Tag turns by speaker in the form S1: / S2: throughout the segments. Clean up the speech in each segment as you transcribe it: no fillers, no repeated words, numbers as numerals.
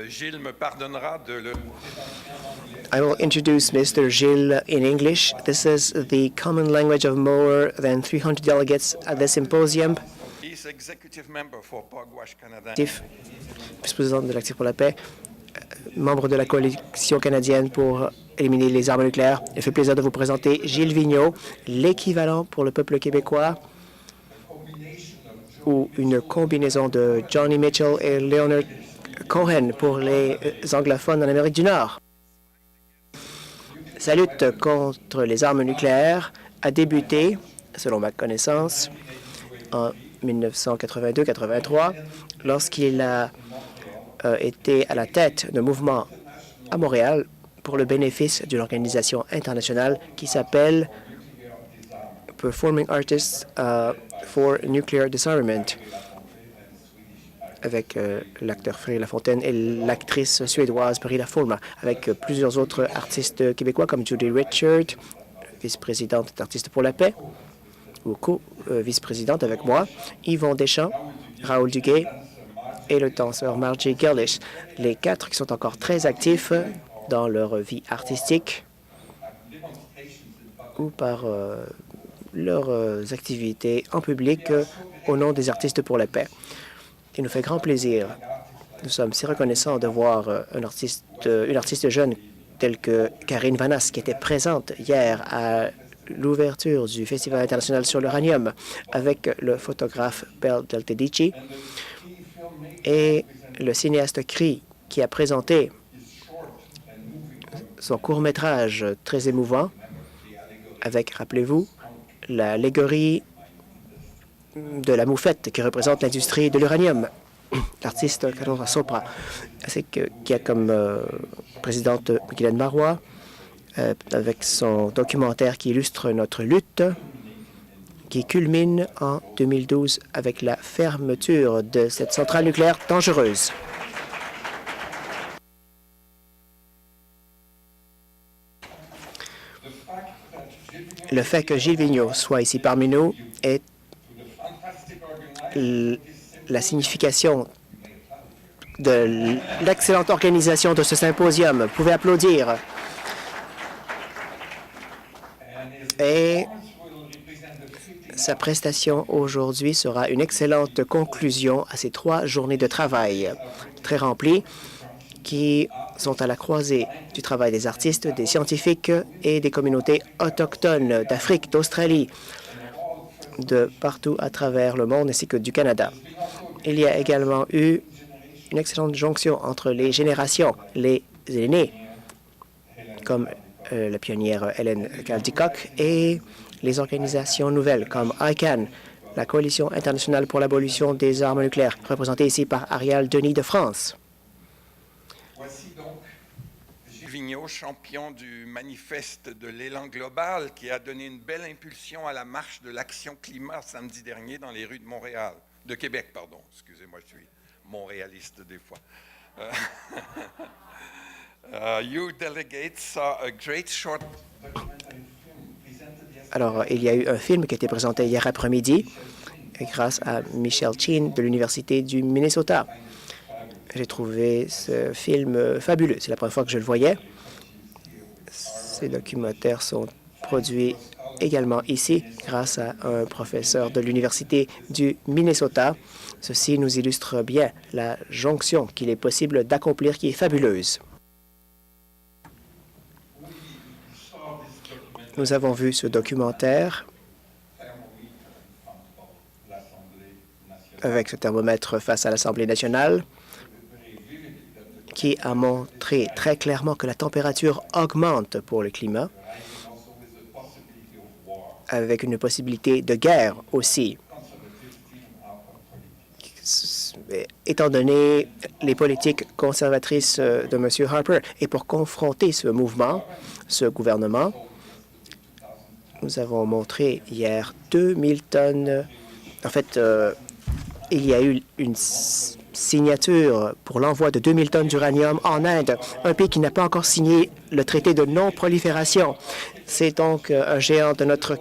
S1: Gilles me pardonnera de le...
S2: I will introduce Mr. Gilles in English. This is the common language of more than 300 delegates at this symposium.
S1: He's executive member for Pugwash Canada.
S2: Vice-président de l'Actif pour la paix, membre de la coalition canadienne pour éliminer les armes nucléaires. Il fait plaisir de vous présenter Gilles Vigneault, l'équivalent pour le peuple québécois ou une combinaison de Johnny Mitchell et Leonard Cohen pour les anglophones en Amérique du Nord. Sa lutte contre les armes nucléaires a débuté, selon ma connaissance, en 1982-83, lorsqu'il a été à la tête d'un mouvement à Montréal pour le bénéfice d'une organisation internationale qui s'appelle Performing Artists for Nuclear Disarmament, avec l'acteur Frédéric Lafontaine et l'actrice suédoise Brilla Fulma, avec plusieurs autres artistes québécois comme Judy Richard, vice-présidente d'Artistes pour la paix, ou co-vice-présidente avec moi, Yvon Deschamps, Raoul Duguay et le danseur Margie Girlish, les quatre qui sont encore très actifs dans leur vie artistique ou par leurs activités en public au nom des Artistes pour la paix. Il nous fait grand plaisir. Nous sommes si reconnaissants de voir une artiste jeune telle que Karine Vanasse, qui était présente hier à l'ouverture du Festival international sur l'uranium avec le photographe Belle Deltedici et le cinéaste Cree, qui a présenté son court-métrage très émouvant avec, rappelez-vous, l'allégorie de la moufette qui représente l'industrie de l'uranium. L'artiste Cassandra Sopra, qui a comme présidente Guylaine Marois, avec son documentaire qui illustre notre lutte, qui culmine en 2012 avec la fermeture de cette centrale nucléaire dangereuse. Le fait que Gilles Vigneault soit ici parmi nous est la signification de l'excellente organisation de ce symposium. Vous pouvez applaudir. Et sa prestation aujourd'hui sera une excellente conclusion à ces 3 journées de travail très remplies qui sont à la croisée du travail des artistes, des scientifiques et des communautés autochtones d'Afrique, d'Australie, de partout à travers le monde ainsi que du Canada. Il y a également eu une excellente jonction entre les générations, les aînés, comme la pionnière Hélène Caldicott, et les organisations nouvelles comme ICAN, la Coalition internationale pour l'abolition des armes nucléaires, représentée ici par Ariel Denis de France.
S1: Voici donc Gilles Vigneault, champion du manifeste de l'élan global, qui a donné une belle impulsion à la marche de l'Action Climat samedi dernier dans les rues de Montréal. De Québec, pardon. Excusez-moi, je suis montréaliste des fois. You delegates saw a great short...
S2: Alors, il y a eu un film qui a été présenté hier après-midi grâce à Michelle Chin de l'Université du Minnesota. J'ai trouvé ce film fabuleux. C'est la première fois que je le voyais. Ces documentaires sont produits également ici grâce à un professeur de l'Université du Minnesota. Ceci nous illustre bien la jonction qu'il est possible d'accomplir qui est fabuleuse. Nous avons vu ce documentaire avec ce thermomètre face à l'Assemblée nationale qui a montré très clairement que la température augmente pour le climat, avec une possibilité de guerre aussi. Étant donné les politiques conservatrices de M. Harper, et pour confronter ce mouvement, ce gouvernement, nous avons montré hier 2000 tonnes. En fait, il y a eu une signature pour l'envoi de 2000 tonnes d'uranium en Inde, un pays qui n'a pas encore signé le traité de non-prolifération. C'est donc un géant de notre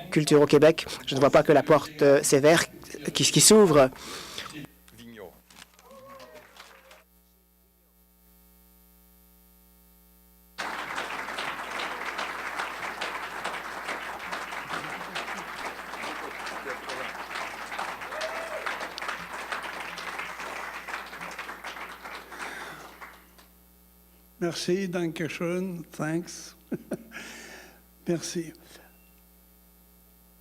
S2: culture au Québec. Je ne vois pas que la porte sévère qui s'ouvre.
S1: Vigneault.
S3: Merci, dankeschön, thanks. Merci.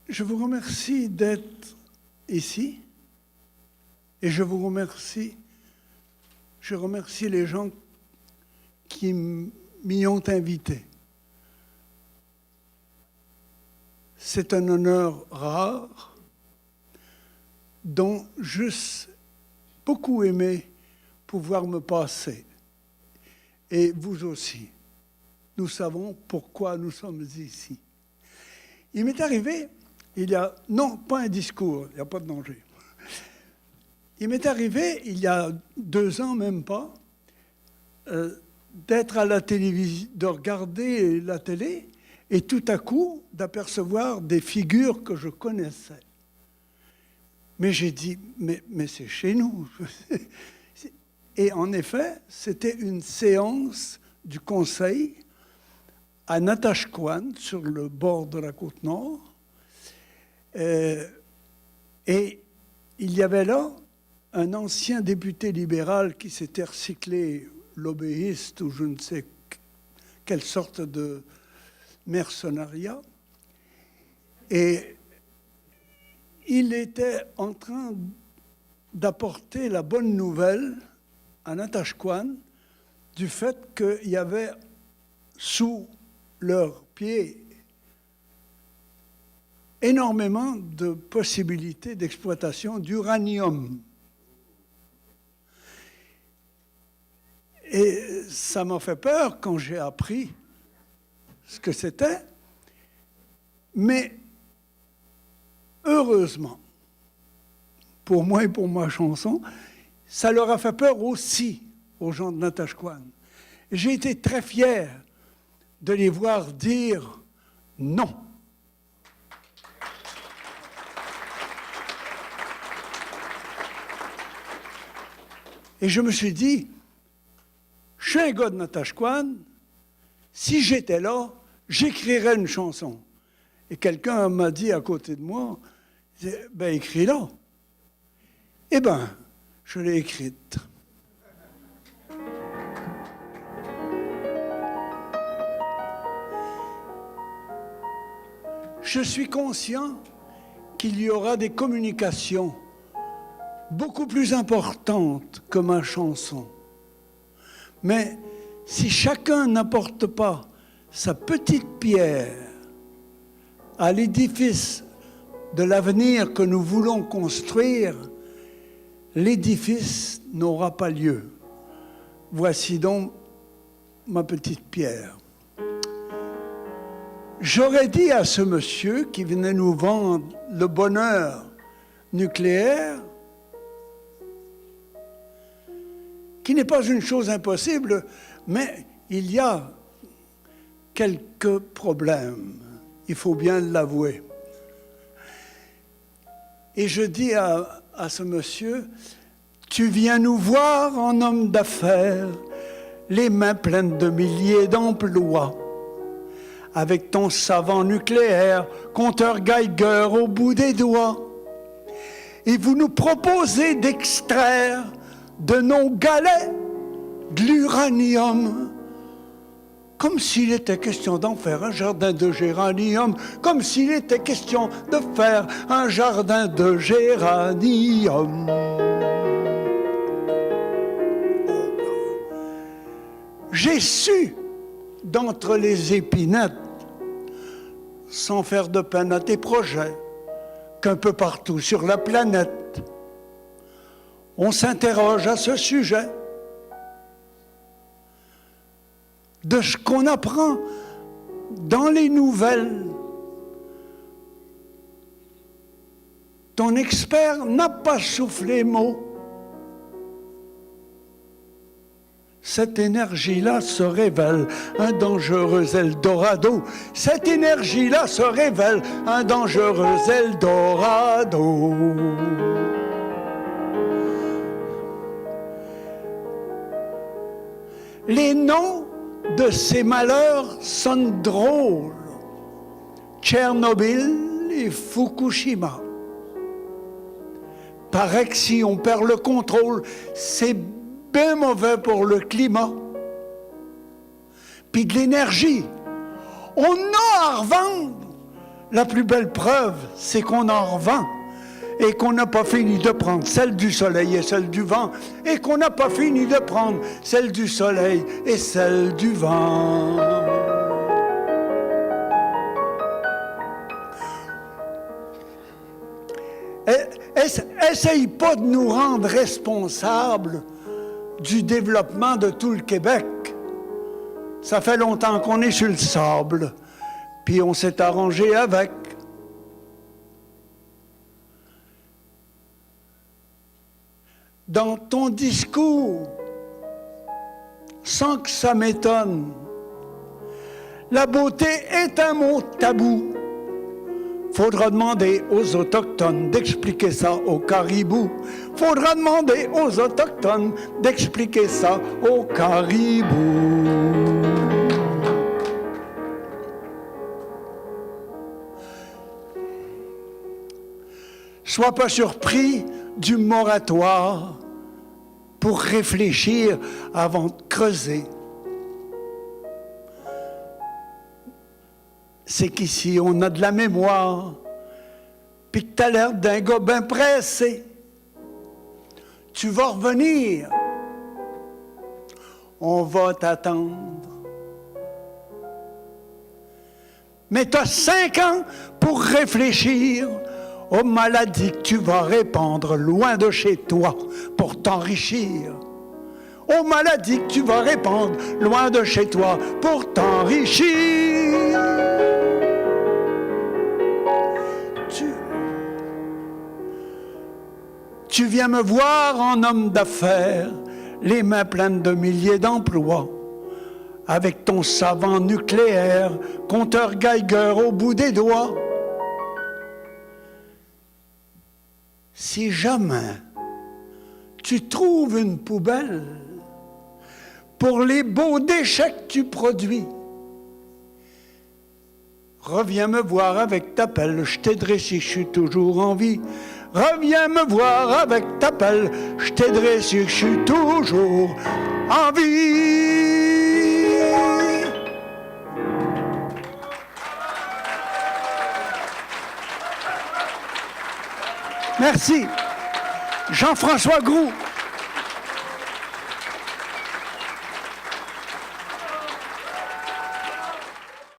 S3: Je vous remercie d'être ici et je remercie les gens qui m'y ont invité. C'est un honneur rare dont j'eusse beaucoup aimé pouvoir me passer. Et vous aussi. Nous savons pourquoi nous sommes ici. Il m'est arrivé, non, pas un discours, il n'y a pas de danger. Il m'est arrivé, il y a 2 ans, même pas, d'être à la télévision, de regarder la télé, et tout à coup, d'apercevoir des figures que je connaissais. Mais j'ai dit, mais c'est chez nous. Et en effet, c'était une séance du Conseil à Natashquan, sur le bord de la côte nord. Et il y avait là un ancien député libéral qui s'était recyclé lobbyiste ou je ne sais quelle sorte de mercenariat. Et il était en train d'apporter la bonne nouvelle à Natashquan du fait qu'il y avait sous leurs pieds énormément de possibilités d'exploitation d'uranium. Et ça m'a fait peur quand j'ai appris ce que c'était, mais heureusement, pour moi et pour ma chanson, ça leur a fait peur aussi aux gens de Natashquan. J'ai été très fier de les voir dire non. Et je me suis dit, je suis un gars de Natashquan, si j'étais là, j'écrirais une chanson. Et quelqu'un m'a dit à côté de moi, ben écris-la. Eh ben, je l'ai écrite. Je suis conscient qu'il y aura des communications beaucoup plus importantes que ma chanson. Mais si chacun n'apporte pas sa petite pierre à l'édifice de l'avenir que nous voulons construire, l'édifice n'aura pas lieu. Voici donc ma petite pierre. J'aurais dit à ce monsieur qui venait nous vendre le bonheur nucléaire, qui n'est pas une chose impossible, mais il y a quelques problèmes, il faut bien l'avouer. Et je dis à ce monsieur, tu viens nous voir en homme d'affaires, les mains pleines de milliers d'emplois, avec ton savant nucléaire, compteur Geiger au bout des doigts. Et vous nous proposez d'extraire de nos galets de l'uranium, comme s'il était question d'en faire un jardin de géranium, comme s'il était question de faire un jardin de géranium. J'ai su, d'entre les épinettes, sans faire de peine à tes projets, qu'un peu partout sur la planète, on s'interroge à ce sujet de ce qu'on apprend dans les nouvelles. Ton expert n'a pas soufflé mot. Cette énergie-là se révèle un dangereux Eldorado. Cette énergie-là se révèle un dangereux Eldorado. Les noms de ces malheurs sonnent drôles. Tchernobyl et Fukushima. Paraît que si on perd le contrôle, c'est bien mauvais pour le climat. puis de l'énergie. On a à revendre. La plus belle preuve, c'est qu'on en revend et qu'on n'a pas fini de prendre celle du soleil et celle du vent et qu'on n'a pas fini de prendre celle du soleil et celle du vent. Essaye pas de nous rendre responsables du développement de tout le Québec. Ça fait longtemps qu'on est sur le sable, puis on s'est arrangé avec. Dans ton discours, sans que ça m'étonne, la beauté est un mot tabou. Faudra demander aux Autochtones d'expliquer ça aux Caribous. Faudra demander aux Autochtones d'expliquer ça aux Caribous. Sois pas surpris du moratoire pour réfléchir avant de creuser. C'est qu'ici, on a de la mémoire, puis que t'as l'air d'un gars bien pressé. Tu vas revenir. On va t'attendre. Mais t'as 5 ans pour réfléchir aux maladies que tu vas répandre loin de chez toi pour t'enrichir. Aux maladies que tu vas répandre loin de chez toi pour t'enrichir. Tu viens me voir en homme d'affaires, les mains pleines de milliers d'emplois, avec ton savant nucléaire, compteur Geiger au bout des doigts. Si jamais tu trouves une poubelle pour les beaux déchets que tu produis, reviens me voir avec ta pelle, je t'aiderai si je suis toujours en vie. Reviens me voir avec ta pelle, je t'aiderai si je suis toujours en vie. Merci. Jean-François Groux.